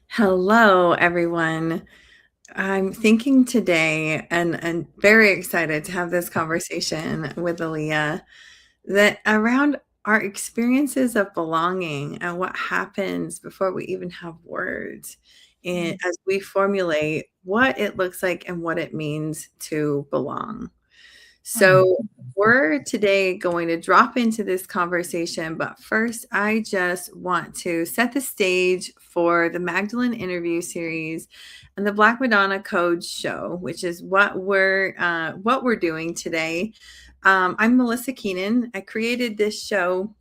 Hello, everyone. I'm thinking today and very excited to have this conversation with Aliyah that around our experiences of belonging and what happens before we even have words and as we formulate what it looks like and what it means to belong. Hmm. So, we're today going to drop into this conversation, but first, I just want to set the stage for the Magdalene interview series and the Black Madonna Code show, which is what we're doing today. I'm Melissa Keenan. I created this show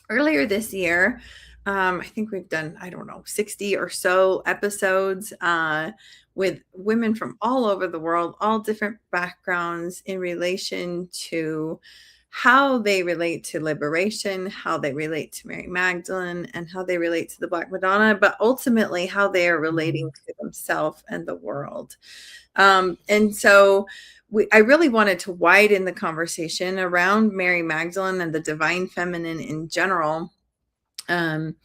earlier this year. I think we've done, I don't know, 60 or so episodes with women from all over the world, all different backgrounds in relation to how they relate to liberation, how they relate to Mary Magdalene, and how they relate to the Black Madonna, but ultimately how they are relating to themselves and the world. And so I really wanted to widen the conversation around Mary Magdalene and the divine feminine in general, um,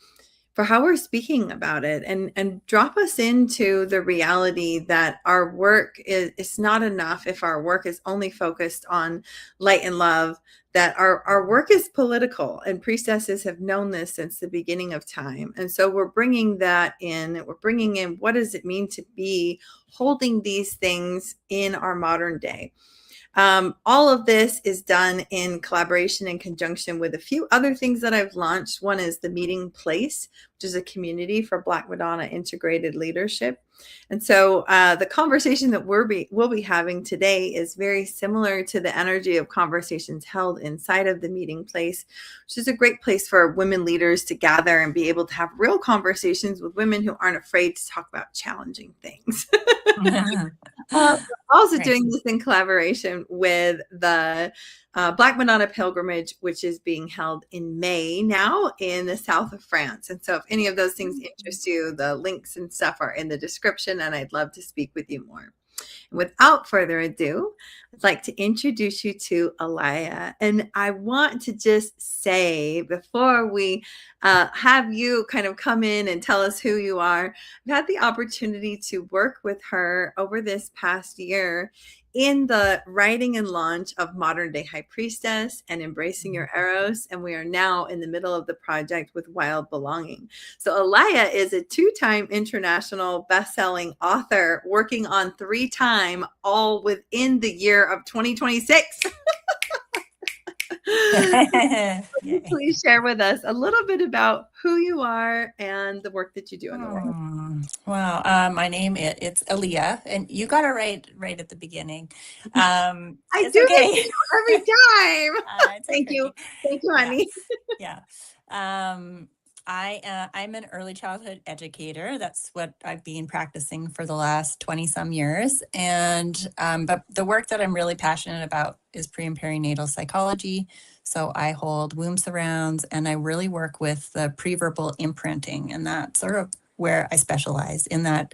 for how we're speaking about it, and drop us into the reality that our work is not enough if our work is only focused on light and love, that our work is political, and priestesses have known this since the beginning of time. And so we're bringing that in. We're bringing in what does it mean to be holding these things in our modern day. All of this is done in collaboration and conjunction with a few other things that I've launched. One is the Meeting Place, which is a community for Black Madonna integrated leadership. And so the conversation that we'll be having today is very similar to the energy of conversations held inside of the Meeting Place, which is a great place for women leaders to gather and be able to have real conversations with women who aren't afraid to talk about challenging things. We're also Right. doing this in collaboration with the Black Madonna Pilgrimage, which is being held in May now in the south of France. And so, if any of those things interest you, the links and stuff are in the description, and I'd love to speak with you more. Without further ado, I'd like to introduce you to Aliyah. And I want to just say, before we have you kind of come in and tell us who you are, I've had the opportunity to work with her over this past year in the writing and launch of Modern Day High Priestess and Embracing Your Eros. And we are now in the middle of the project with Wild Belonging. So Aliyah is a two-time international best-selling author working on three-time, all within the year of 2026. Yay. Please share with us a little bit about who you are and the work that you do in the world. Well, my name it's Aliyah, and you got it right at the beginning. I It's do it okay. to you every time. It's a Thank you. quickie. Thank you, Yeah, honey. yeah. I'm an early childhood educator. That's what I've been practicing for the last 20 some years. And but the work that I'm really passionate about is pre and perinatal psychology. So I hold womb surrounds, and I really work with the preverbal imprinting, and that's sort of where I specialize in that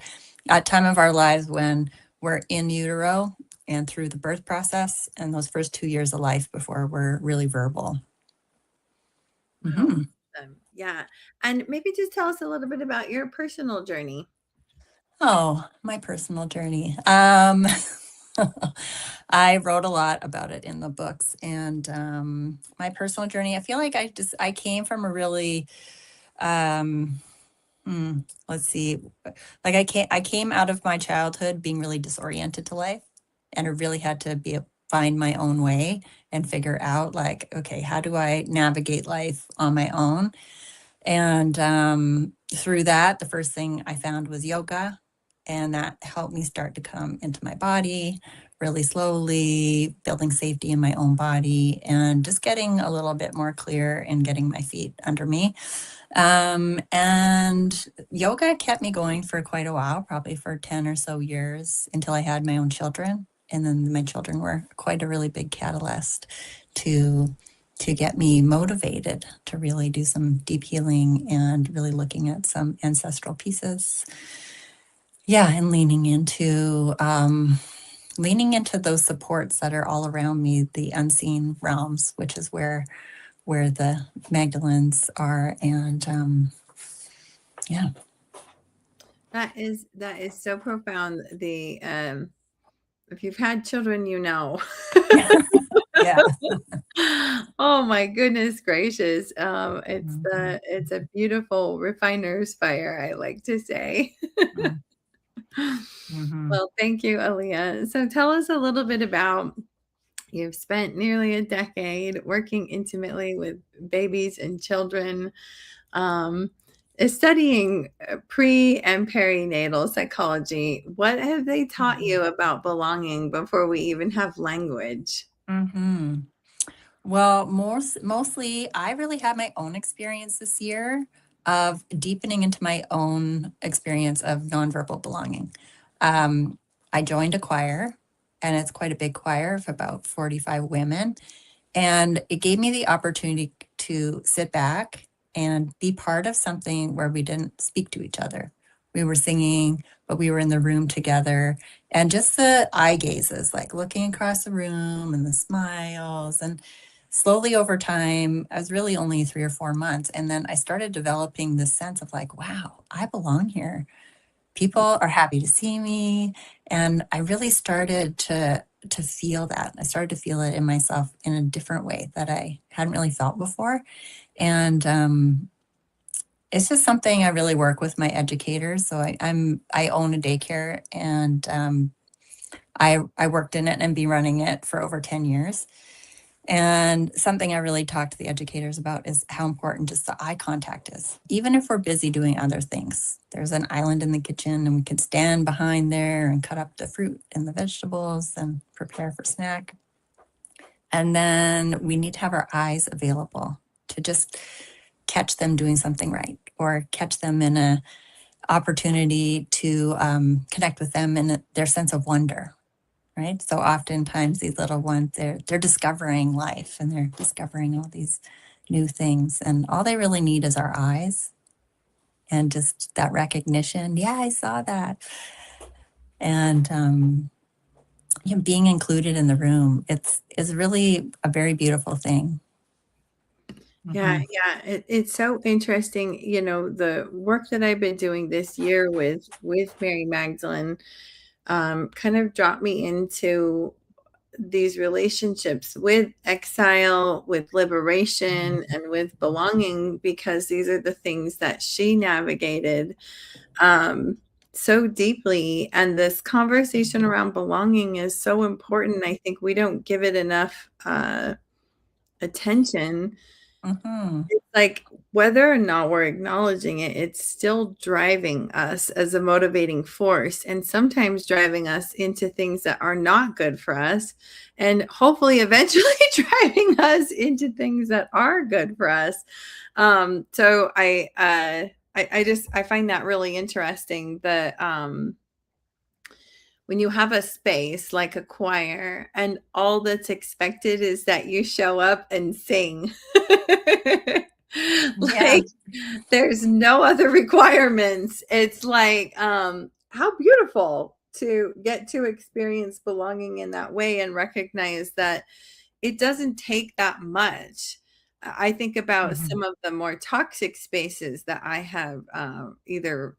time of our lives when we're in utero and through the birth process and those first 2 years of life before we're really verbal. Oh, Hmm. awesome. Yeah. And maybe just tell us a little bit about your personal journey. Oh, my personal journey. I wrote a lot about it in the books, and my personal journey. I feel like I came from a really um, let's see, like I came out of my childhood being really disoriented to life, and I really had to find my own way and figure out, like, okay, how do I navigate life on my own? And through that, the first thing I found was yoga. And that helped me start to come into my body really slowly, building safety in my own body and just getting a little bit more clear and getting my feet under me. And yoga kept me going for quite a while, probably for 10 or so years until I had my own children. And then my children were quite a really big catalyst to get me motivated to really do some deep healing and really looking at some ancestral pieces. Yeah, and leaning into those supports that are all around me, the unseen realms, which is where the Magdalenes are, and Yeah. That is so profound. If you've had children, you know. Yeah. Oh my goodness gracious. Mhm. It's a beautiful refiner's fire, I like to say. Mm. Mhm. Well, thank you, Aliyah. So tell us a little bit about you've spent nearly a decade working intimately with babies and children, um, studying pre and perinatal psychology. What have they taught Mhm. you about belonging before we even have language? Mhm. Well, mostly, I really had my own experience this year of deepening into my own experience of nonverbal belonging. Um, I joined a choir, and it's quite a big choir of about 45 women. And it gave me the opportunity to sit back and be part of something where we didn't speak to each other. We were singing, but we were in the room together. And just the eye gazes, like looking across the room and the smiles. And slowly over time, I was really only 3 or 4 months. And then I started developing this sense of like, wow, I belong here. People are happy to see me. And I really started to feel that. I started to feel it in myself in a different way that I hadn't really felt before. And it's just something I really work with my educators. So I own a daycare, and I worked in it and be running it for over 10 years. And something I really talk to the educators about is how important just the eye contact is. Even if we're busy doing other things, there's an island in the kitchen and we can stand behind there and cut up the fruit and the vegetables and prepare for snack. And then we need to have our eyes available to just catch them doing something right, or catch them in a opportunity to connect with them in their sense of wonder, right? So oftentimes these little ones, they're discovering life and they're discovering all these new things, and all they really need is our eyes and just that recognition. Yeah, I saw that. And being included in the room, it's is really a very beautiful thing. Yeah, Hmm. yeah, it's so interesting, the work that I've been doing this year with Mary Magdalene, kind of dropped me into these relationships with exile, with liberation, and with belonging, because these are the things that she navigated um, so deeply. And this conversation around belonging is so important. I think we don't give it enough attention. Hmm. It's like whether or not we're acknowledging it, it's still driving us as a motivating force, and sometimes driving us into things that are not good for us, and hopefully eventually driving us into things that are good for us. So I find that really interesting that when you have a space like a choir and all that's expected is that you show up and sing. Yeah. Like there's no other requirements. It's like how beautiful to get to experience belonging in that way and recognize that it doesn't take that much. I think about Hmm. some of the more toxic spaces that I have either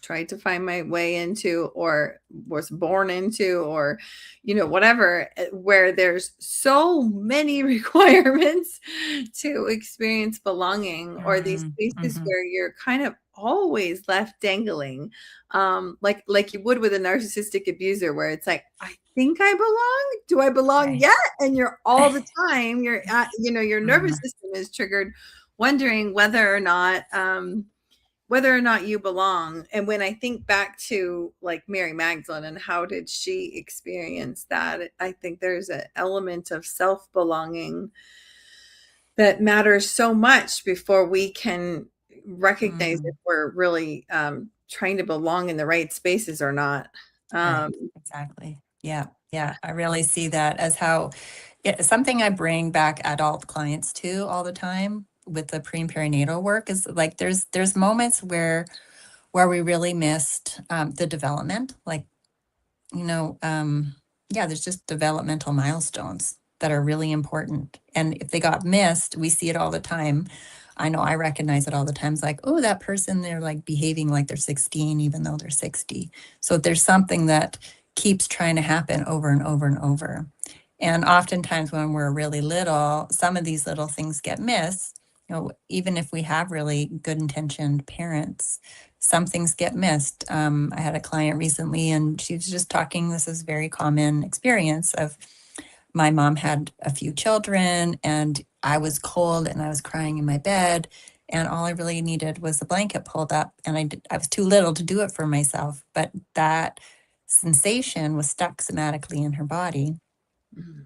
tried to find my way into or was born into, or whatever, where there's so many requirements to experience belonging, or these spaces Hmm. where you're kind of always left dangling, like you would with a narcissistic abuser, where it's like, I think I belong. Do I belong Right. yet? And you're all the time, your nervous Mhm. system is triggered, wondering whether or not you belong. And when I think back to like Mary Magdalene and how did she experience that, I think there's an element of self belonging that matters so much before we can recognize if Mm. we're really trying to belong in the right spaces or not. Right. Um, Exactly. Yeah. Yeah. I really see that as how something I bring back adult clients to all the time with the pre and perinatal work is like there's moments where we really missed the development. Like, you know, yeah, there's just developmental milestones that are really important. And if they got missed, we see it all the time. I know I recognize it all the time. It's like, oh, that person, they're like behaving like they're 16, even though they're 60. So there's something that keeps trying to happen over and over and over. And oftentimes when we're really little, some of these little things get missed. You know, even if we have really good intentioned parents, some things get missed. I had a client recently and she was just talking, this is very common experience of my mom had a few children and I was cold and I was crying in my bed and all I really needed was the blanket pulled up and I was too little to do it for myself, but that sensation was stuck somatically in her body, Mhm.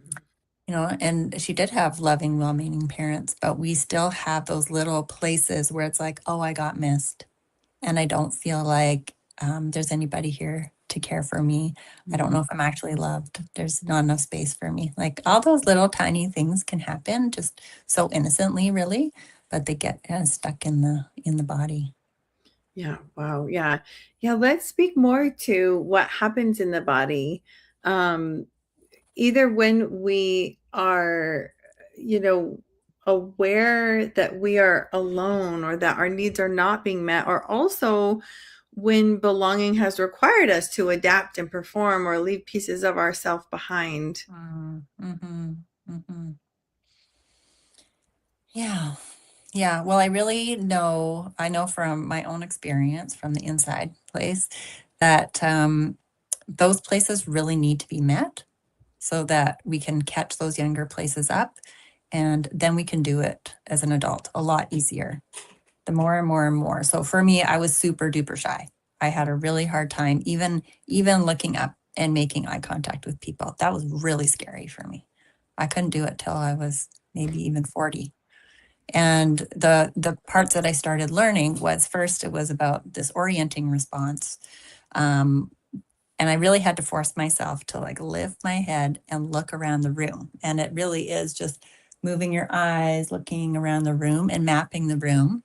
you know, and she did have loving, well-meaning parents, but we still have those little places where it's like, oh, I got missed and I don't feel like there's anybody here to care for me. I don't know if I'm actually loved. There's not enough space for me. Like all those little tiny things can happen just so innocently, really, but they get kind of stuck in the body. Yeah, wow, yeah. Yeah, let's speak more to what happens in the body. Um, Either when we are, you know, aware that we are alone or that our needs are not being met, or also when belonging has required us to adapt and perform or leave pieces of ourself behind. Mm-hmm, mm-hmm. Yeah. Yeah. Well, I know from my own experience from the inside place that those places really need to be met so that we can catch those younger places up and then we can do it as an adult a lot easier, the more and more and more. So for me, I was super duper shy. I had a really hard time even looking up and making eye contact with people. That was really scary for me. I couldn't do it till I was maybe even 40. And the parts that I started learning was first it was about this orienting response. Um, and I really had to force myself to like lift my head and look around the room. And it really is just moving your eyes, looking around the room and mapping the room.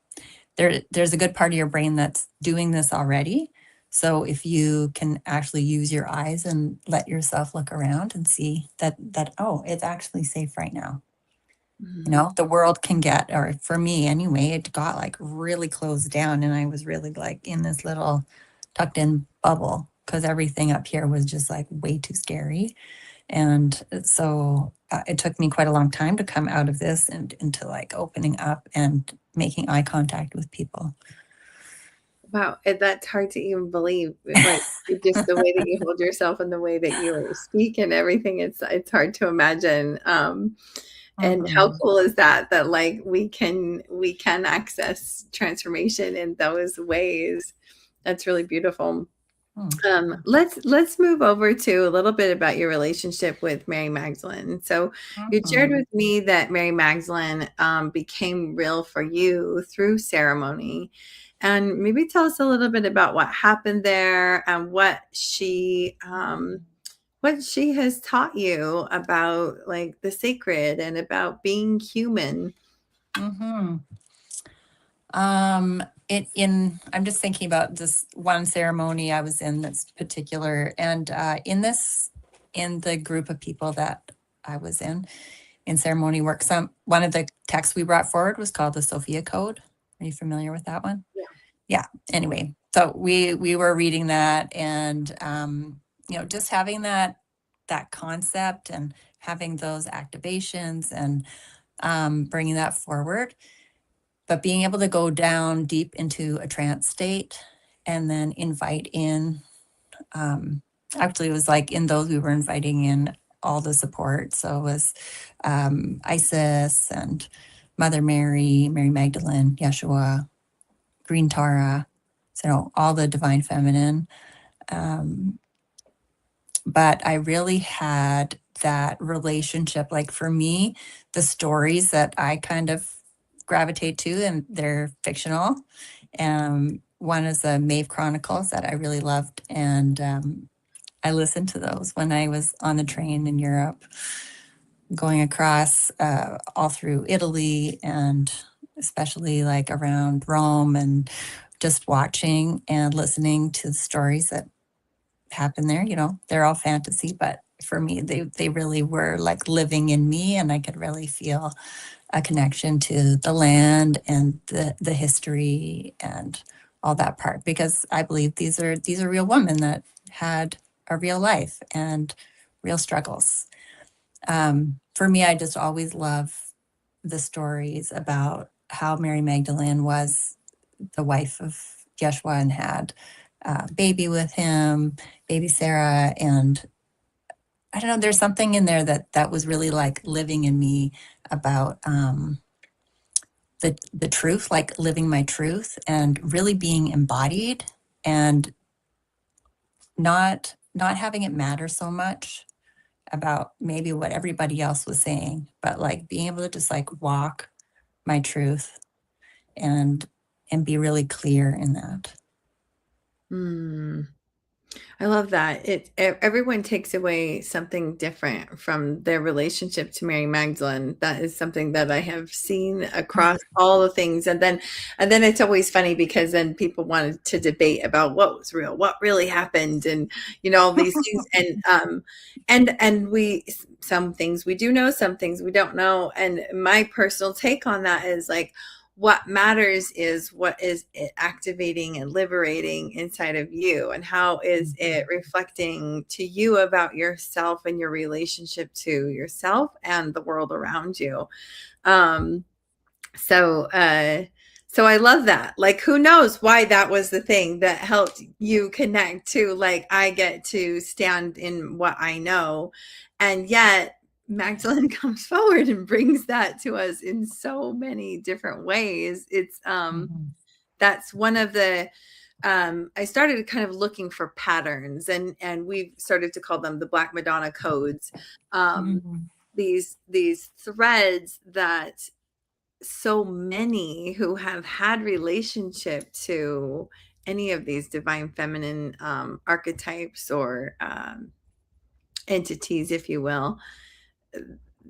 There's a good part of your brain that's doing this already. So if you can actually use your eyes and let yourself look around and see that oh, it's actually safe right now. You Mhm. know, the world can get, or for me anyway, it got like really closed down and I was really like in this little tucked in bubble because everything up here was just like way too scary. And so it took me quite a long time to come out of this and into like opening up and making eye contact with people. Wow, and that's hard to even believe, like, just the way that you hold yourself and the way that you speak and everything, it's hard to imagine, and how Mhm. cool is that, that, like, we can access transformation in those ways. That's really beautiful. Mm. Let's move over to a little bit about your relationship with Mary Magdalene. So you shared Mhm. with me that Mary Magdalene became real for you through ceremony. And maybe tell us a little bit about what happened there and what she has taught you about like the sacred and about being human. Mhm. It in I'm just thinking about this one ceremony I was in that's particular, and in the group of people that I was in ceremony work, one of the texts we brought forward was called the Sophia Code. Are you familiar with that one? Yeah. Anyway, so we were reading that, and you know, just having that concept and having those activations and bringing that forward, but being able to go down deep into a trance state and then invite in actually it was like in those we were inviting in all the support, so it was Isis and Mother Mary, Mary Magdalene, Yeshua, Green Tara, so all the divine feminine. um, but I really had that relationship. Like for me, the stories that I kind of gravitate to, and they're fictional. One is the Maeve Chronicles that I really loved, and I listened to those when I was on the train in Europe, going across all through Italy, and especially like around Rome, and just watching and listening to the stories that happen there. You know, they're all fantasy, but for me. They really were like living in me, and I could really feel a connection to the land and the history and all that part, because I believe these are real women that had a real life and real struggles. For me, I just always love the stories about how Mary Magdalene was the wife of Yeshua and had a baby with him, baby Sarah. And I don't know, there's something in there that was really like living in me about the truth, like living my truth and really being embodied, and not having it matter so much about maybe what everybody else was saying, but like being able to just like walk my truth and be really clear in that. Hmm. I love that. Everyone takes away something different from their relationship to Mary Magdalene. That is something that I have seen across all the things. And then it's always funny because then people wanted to debate about what was real, what really happened, and all these things. And we some things we do know, some things we don't know. And my personal take on that is like, what matters is what is it activating and liberating inside of you, and how is it reflecting to you about yourself and your relationship to yourself and the world around you. um so so I love that. Like, who knows why that was the thing that helped you connect to, like, I get to stand in what I know. And yet Magdalene comes forward and brings that to us in so many different ways. It's Mhm. That's one of the I started kind of looking for patterns, and we've started to call them the Black Madonna codes. Mhm. These threads that so many who have had relationship to any of these divine feminine archetypes or entities, if you will,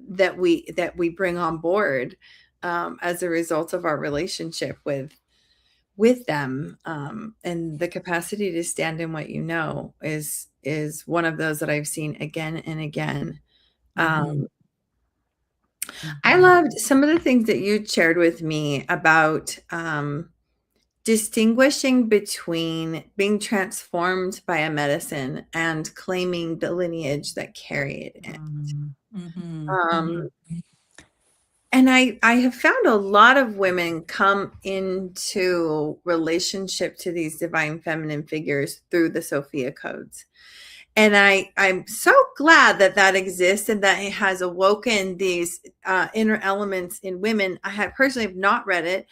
that we bring on board as a result of our relationship with them, and the capacity to stand in what you know is one of those that I've seen again and again. Mhm. um, I Mhm. loved some of the things that you shared with me about distinguishing between being transformed by a medicine and claiming the lineage that carried it. Mhm. Mhm. Um, Mhm. and I have found a lot of women come into relationship to these divine feminine figures through the Sophia codes. And I'm so glad that that exists and that it has awoken these inner elements in women. I have personally have not read it.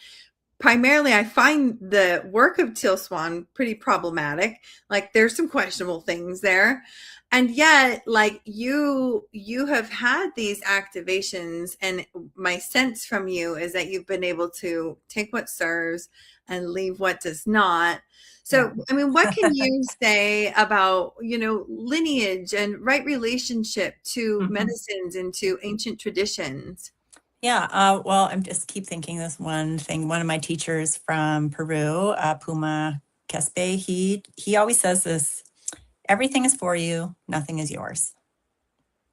Primarily, I find the work of Teal Swan pretty problematic. Like, there's some questionable things there. And yet, like, you have had these activations, and my sense from you is that you've been able to take what serves and leave what does not. Yeah. So, I mean, what can you say about, lineage and right relationship to Mhm. medicines and to ancient traditions? Yeah, well, I'm just keep thinking this one thing. One of my teachers from Peru, Puma Kespe, he always says this: everything is for you, nothing is yours.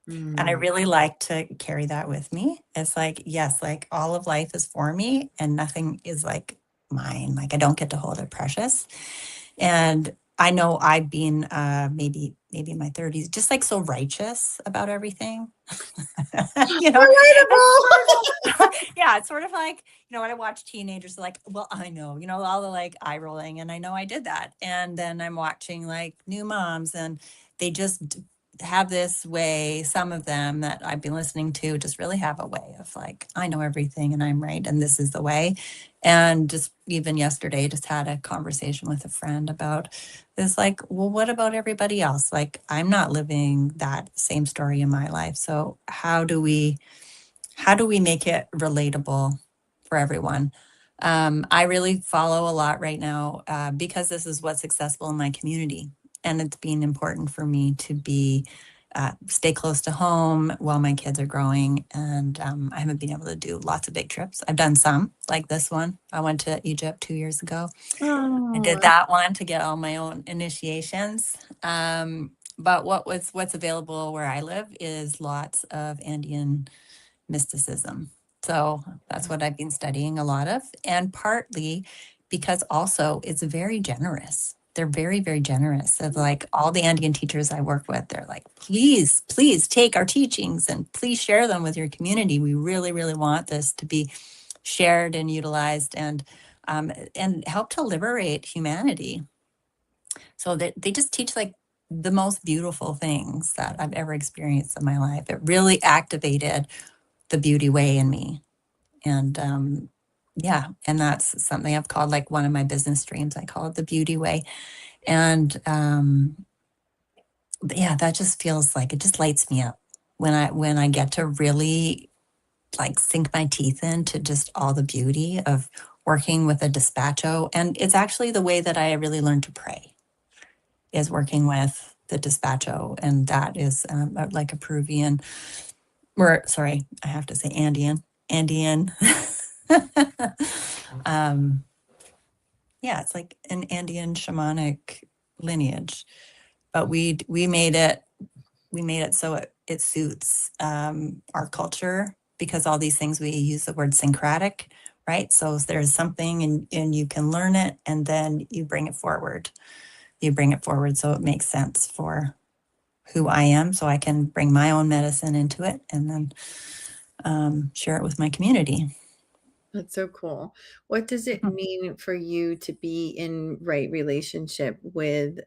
And I Mm. really like to carry that with me. It's like, yes, like all of life is for me and nothing is like mine. Like I don't get to hold it precious. And I know I've been maybe in my 30s, just like so righteous about everything. It's Relatable. sort of yeah, it's sort of like, when I watch teenagers like, well, I know, all the like eye rolling, and I know I did that. And then I'm watching like new moms, and they just have this way, some of them that I've been listening to just really have a way of like, I know everything and I'm right and this is the way. And just even yesterday, just had a conversation with a friend about this, like, well, what about everybody else? Like, I'm not living that same story in my life. So how do we make it relatable for everyone? I really follow a lot right now because this is what's successful in my community, and it's been important for me to be stay close to home while my kids are growing. And I haven't been able to do lots of big trips. I've done some, like this one. I went to Egypt 2 years ago. I did Oh, that one to get all my own initiations. But what's available where I live is lots of Andean mysticism. So that's what I've been studying a lot of. And partly because also it's very generous. They're very, very generous. Of like all the Andean teachers I work with, they're like, please, please take our teachings and please share them with your community. We really, really want this to be shared and utilized and help to liberate humanity. So that they just teach like the most beautiful things that I've ever experienced in my life. It really activated the beauty way in me. And yeah, and that's something I've called like one of my business streams. I call it the beauty way. And yeah, that just feels like it just lights me up when I get to really like sink my teeth into just all the beauty of working with a despacho. And it's actually the way that I really learned to pray is working with the despacho. And that is like a Peruvian, or sorry, I have to say Andean. um, yeah, it's like an Andean shamanic lineage, but we made it so it suits our culture because all these things we use the word syncretic, right? So there's something and you can learn it and then you bring it forward. You bring it forward so it makes sense for who I am, so I can bring my own medicine into it and then share it with my community. That's so cool. What does it mean for you to be in right relationship with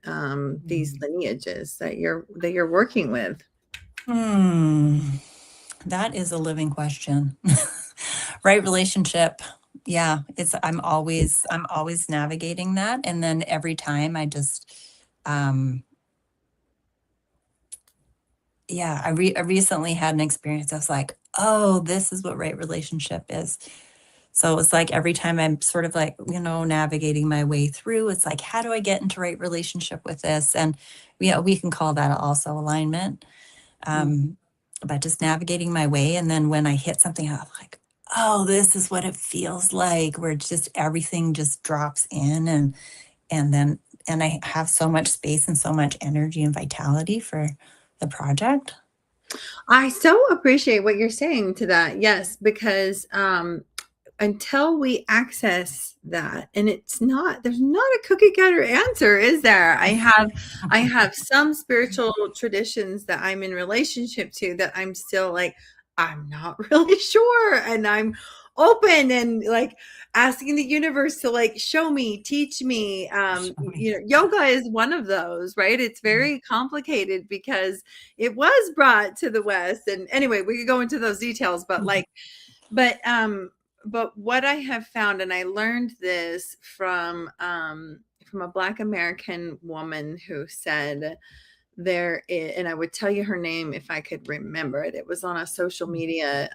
these lineages that you're working with? Hmm. That is a living question. Right relationship. Yeah, it's I'm always navigating that. And then every time I just yeah, I recently had an experience. I was like, oh, this is what right relationship is. So it's like every time I'm sort of like, navigating my way through, it's like, how do I get into right relationship with this? And yeah, we can call that also alignment. Mm. um, but just navigating my way. And then when I hit something, I'm like, oh, this is what it feels like, where it's just everything just drops in, and then and I have so much space and so much energy and vitality for the project. I so appreciate what you're saying to that. Yes, because until we access that, and there's not a cookie cutter answer, is there? I have some spiritual traditions that I'm in relationship to that I'm still like, I'm not really sure, and I'm open and like asking the universe to like show me, teach me. Show me. Yoga is one of those, right? It's very complicated because it was brought to the West, and anyway, we could go into those details, but like, but but what I have found, and I learned this from a Black American woman who said there is, and I would tell you her name if I could remember it. It was on a social media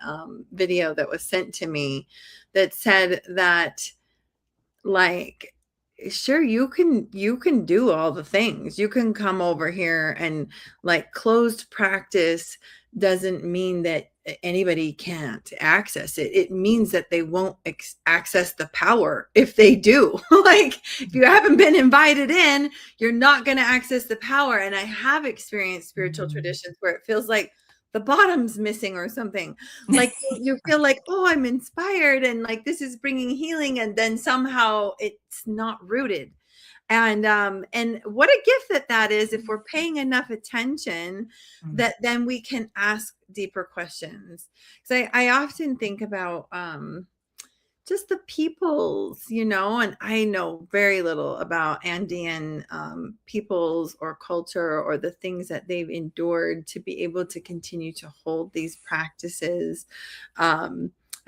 video that was sent to me that said that, like, sure, you can do all the things. You can come over here, and like, closed practice doesn't mean that anybody can't access it. It means that they won't access the power if they do. Like, if you haven't been invited in, you're not going to access the power. And I have experienced spiritual traditions where it feels like the bottom's missing or something. Like, you feel like, oh, I'm inspired and like this is bringing healing, and then somehow it's not rooted. And what a gift that is, if we're paying enough attention, that then we can ask deeper questions. So I often think about just the peoples, and I know very little about Andean peoples or culture or the things that they've endured to be able to continue to hold these practices.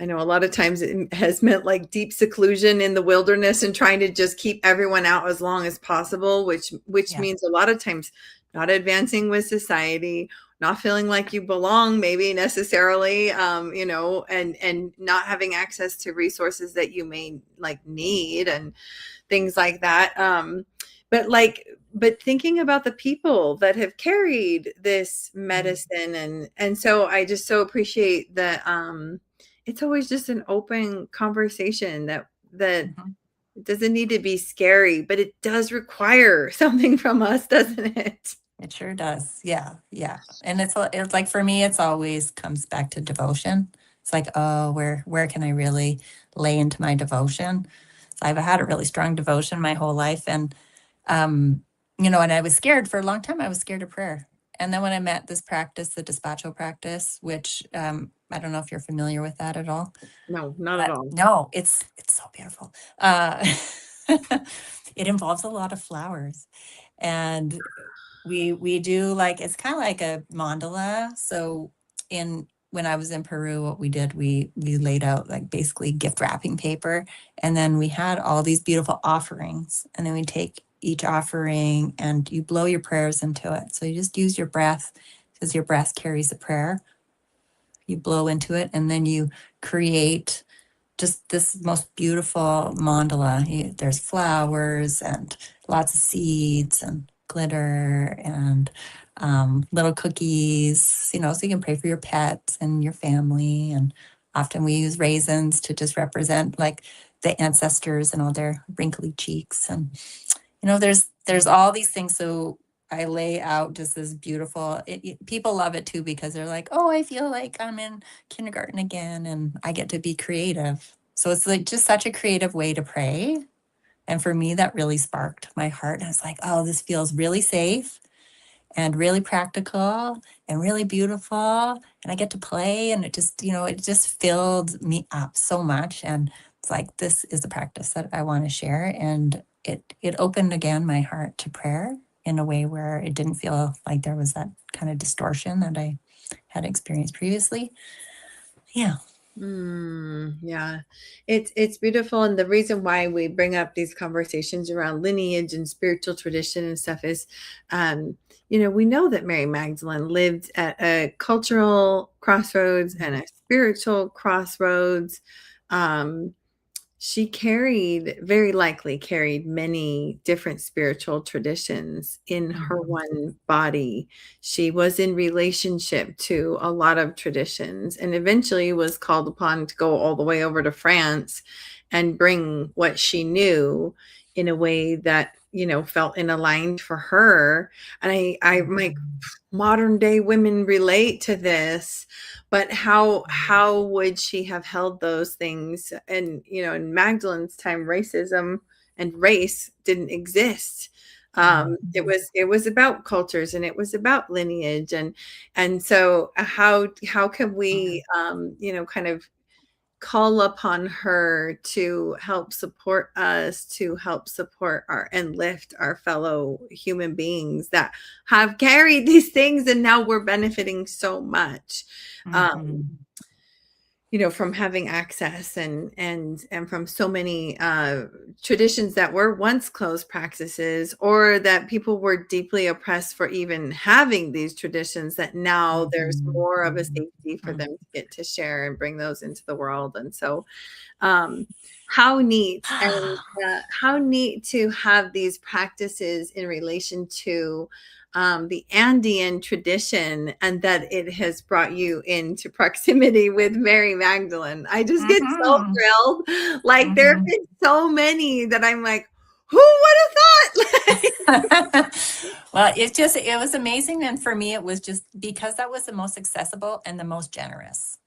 I know a lot of times it has meant like deep seclusion in the wilderness and trying to just keep everyone out as long as possible, which Yeah. means a lot of times not advancing with society, not feeling like you belong maybe necessarily, and not having access to resources that you may like need and things like that. But thinking about the people that have carried this medicine, and so I just so appreciate that it's always just an open conversation that Mhm. doesn't need to be scary, but it does require something from us, doesn't it? It sure does. Yeah, yeah. And it's like for me, it's always comes back to devotion. It's like, oh, where can I really lay into my devotion? So I've had a really strong devotion my whole life, and um, and I was scared for a long time. I was scared of prayer, and then when I met this practice, the despacho practice, which I don't know if you're familiar with that at all. No, not at But all. no, it's so beautiful. It involves a lot of flowers, and we do like it's kind of like a mandala. So in when I was in Peru, what we did, we laid out like basically gift wrapping paper, and then we had all these beautiful offerings, and then we take each offering and you blow your prayers into it. So you just use your breath because your breath carries the prayer. You blow into it, and then you create just this most beautiful mandala. There's flowers and lots of seeds and glitter and little cookies, so you can pray for your pets and your family. And often we use raisins to just represent like the ancestors and all their wrinkly cheeks. And there's all these things. So I lay out just this beautiful. People love it too because they're like, oh, I feel like I'm in kindergarten again, and I get to be creative. So it's like just such a creative way to pray. And for me, that really sparked my heart. And I was like, oh, this feels really safe and really practical and really beautiful. And I get to play, and it just filled me up so much. And it's like, this is the practice that I want to share. And it opened again my heart to prayer in a way where it didn't feel like there was that kind of distortion that I had experienced previously. Yeah. Yeah, it's beautiful, and the reason why we bring up these conversations around lineage and spiritual tradition and stuff is, we know that Mary Magdalene lived at a cultural crossroads and a spiritual crossroads. Um, she very likely carried many different spiritual traditions in her Mhm. one body. She was in relationship to a lot of traditions and eventually was called upon to go all the way over to France and bring what she knew in a way that, felt in aligned for her. And my Mhm. modern day women relate to this, but how would she have held those things? And in Magdalene's time, racism and race didn't exist. Mhm. It was about cultures, and it was about lineage, and so how can we kind of call upon her to help support us, to help support our and lift our fellow human beings that have carried these things, and now we're benefiting so much. um, Mhm. from having access and from so many traditions that were once closed practices, or that people were deeply oppressed for even having these traditions, that now there's Mhm. more of a Mhm. safety for Mhm. them to get to share and bring those into the world. And so um, how neat, and how neat to have these practices in relation to the Andean tradition, and that it has brought you into proximity with Mary Magdalene. I just get so Mhm. thrilled. Like there have Mhm. been so many that I'm like, who would have thought? Well, it was amazing. And for me, it was just because that was the most accessible and the most generous.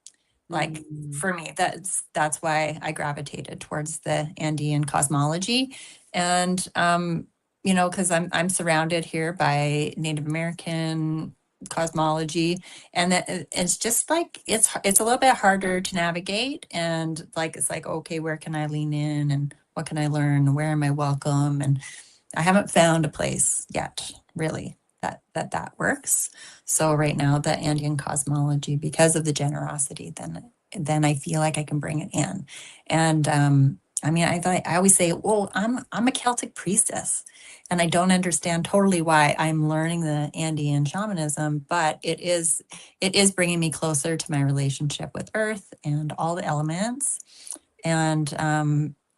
Like Mm, for me, that's why I gravitated towards the Andean cosmology. And because I'm surrounded here by Native American cosmology, and it's just like it's a little bit harder to navigate. And like it's like, okay, where can I lean in, and what can I learn? Where am I welcome? And I haven't found a place yet, really, that works. So right now, the Andean cosmology, because of the generosity, then I feel like I can bring it in. And I mean, I always say, "Oh, I'm a Celtic priestess," and I don't understand totally why I'm learning the Andean shamanism, but it is bringing me closer to my relationship with Earth and all the elements, and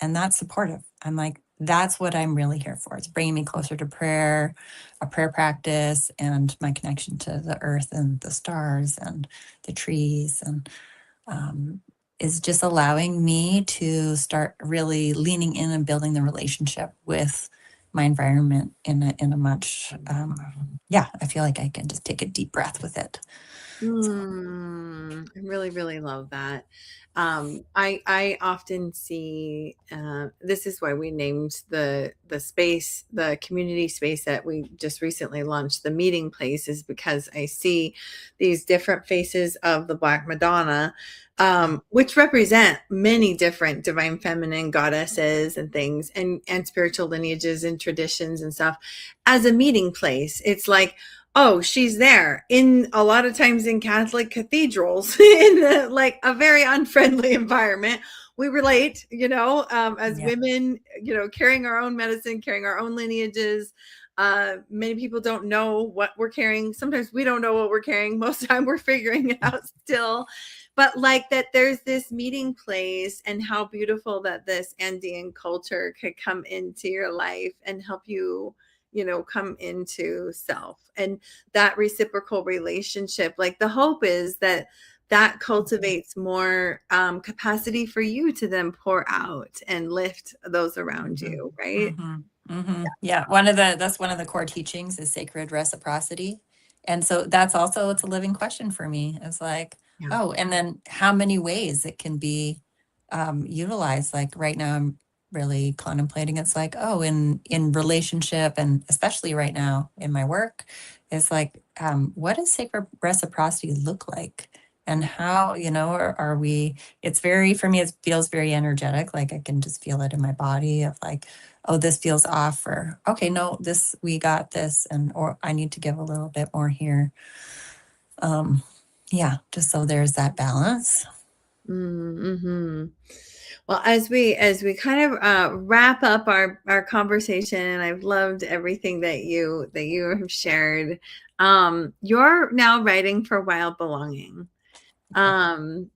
that's supportive. I'm like, that's what I'm really here for. It's bringing me closer to prayer, a prayer practice, and my connection to the earth and the stars and the trees, and um, is just allowing me to start really leaning in and building the relationship with my environment in a much, yeah, I feel like I can just take a deep breath with it. So, I really, really love that. I often see, this is why we named the space, the community space that we just recently launched, the meeting place, is because I see these different faces of the Black Madonna, which represent many different divine feminine goddesses and things, and spiritual lineages and traditions and stuff, as a meeting place. It's like, oh, she's there, in a lot of times in Catholic cathedrals, in like a very unfriendly environment. We relate, as yeah. women, carrying our own medicine, carrying our own lineages. Many people don't know what we're carrying. Sometimes we don't know what we're carrying. Most of the time we're figuring it out still. But like that, there's this meeting place, and how beautiful that this Andean culture could come into your life and help you, come into self, and that reciprocal relationship. Like, the hope is that that cultivates more capacity for you to then pour out and lift those around Mhm, you, right? mhm, mhm. Yeah, that's one of the core teachings is sacred reciprocity. And so that's also, it's a living question for me. It's like, Yeah. oh, and then how many ways it can be utilized. Like right now I'm really contemplating, it's like, oh, in relationship, and especially right now in my work, it's like, what does sacred reciprocity look like? And how, are we, it's very, for me, it feels very energetic. Like I can just feel it in my body of like, oh, this feels off, or okay, no, this, we got this, and or I need to give a little bit more here. Um, yeah, just so there's that balance. Mm-hmm. Well, as we kind of wrap up our conversation, and I've loved everything that you have shared. You're now writing for Wild Belonging. Um,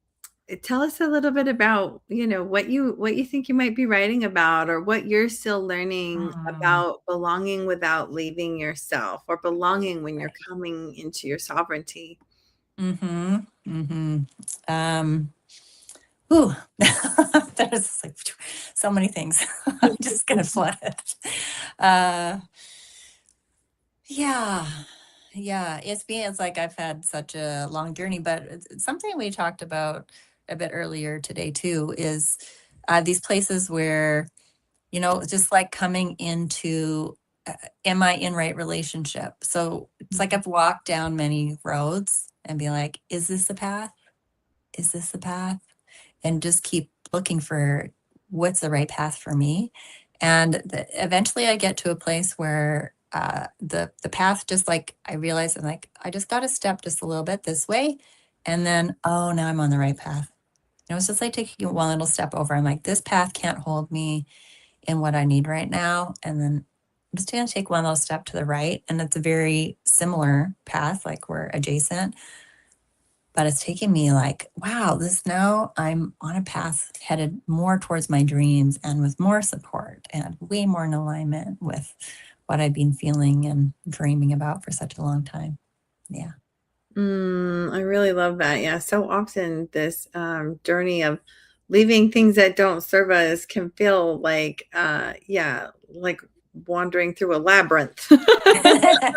Tell us a little bit about, what you think you might be writing about, or what you're still learning Mm, about belonging without leaving yourself, or belonging when you're right. coming into your sovereignty. Mm-hmm. Mm-hmm. Um, ooh, there's like so many things. I'm just gonna flood it. Uh, yeah, yeah. It's like I've had such a long journey, but it's something we talked about a bit earlier today too. Is these places where, just like coming into, am I in right relationship? So it's like I've walked down many roads and be like, is this the path? Is this the path? And just keep looking for what's the right path for me. And eventually I get to a place where the path, just like I realize, I'm like, I just got to step just a little bit this way. And then, oh, now I'm on the right path. It's just like taking one little step over. I'm like, this path can't hold me in what I need right now. And then I'm just going to take one little step to the right. And it's a very similar path, like we're adjacent, but it's taken me like, wow, this, now I'm on a path headed more towards my dreams and with more support and way more in alignment with what I've been feeling and dreaming about for such a long time. Yeah. I really love that. Yeah, so often this journey of leaving things that don't serve us can feel like, yeah, like wandering through a labyrinth. Yeah.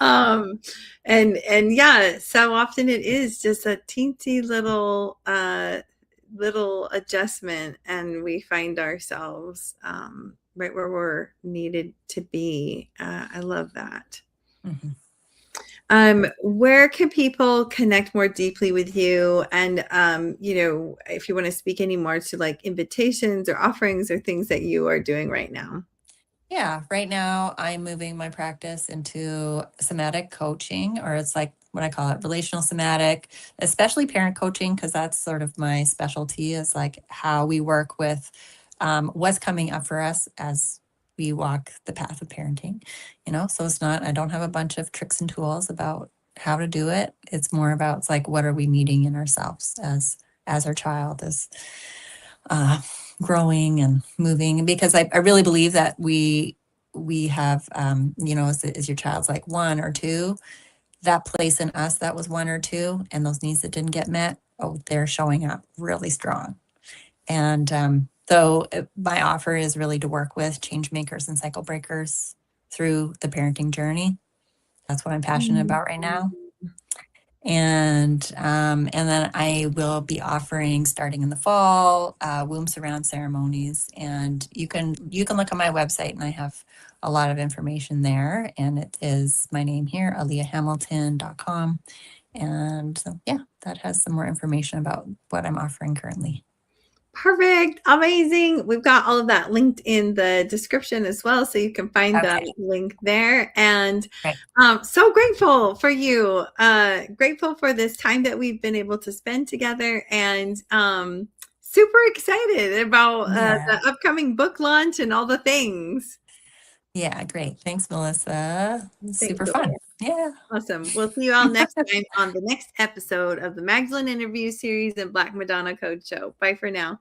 um, and yeah, so often it is just a teensy little adjustment, and we find ourselves right where we're needed to be. I love that. Mhm. Where can people connect more deeply with you? And, if you want to speak any more to like invitations or offerings or things that you are doing right now. Yeah, right now I'm moving my practice into somatic coaching, or it's like what I call it, relational somatic, especially parent coaching, because that's sort of my specialty, is like how we work with what's coming up for us as we walk the path of parenting. So it's not, I don't have a bunch of tricks and tools about how to do it. It's more about, it's like, what are we meeting in ourselves as our child is uh, growing and moving, because I really believe that we have, as your child's like one or two, that place in us that was one or two, and those needs that didn't get met, oh, they're showing up really strong. And So my offer is really to work with change makers and cycle breakers through the parenting journey. That's what I'm passionate about right now. And then I will be offering starting in the fall womb surround ceremonies, and you can look on my website, and I have a lot of information there, and it is my name here, aliyahhamilton.com. And so, yeah, that has some more information about what I'm offering currently. Perfect. Amazing. We've got all of that linked in the description as well. So you can find the Okay, link there. And great. so grateful for you. Grateful for this time that we've been able to spend together, and super excited about Yeah, the upcoming book launch and all the things. yeah, great. Thanks, Melissa. Thanks, Super fun. Olivia. Yeah. Awesome. We'll see you all next time on the next episode of the Magdalene interview series and Black Madonna Code Show. Bye for now.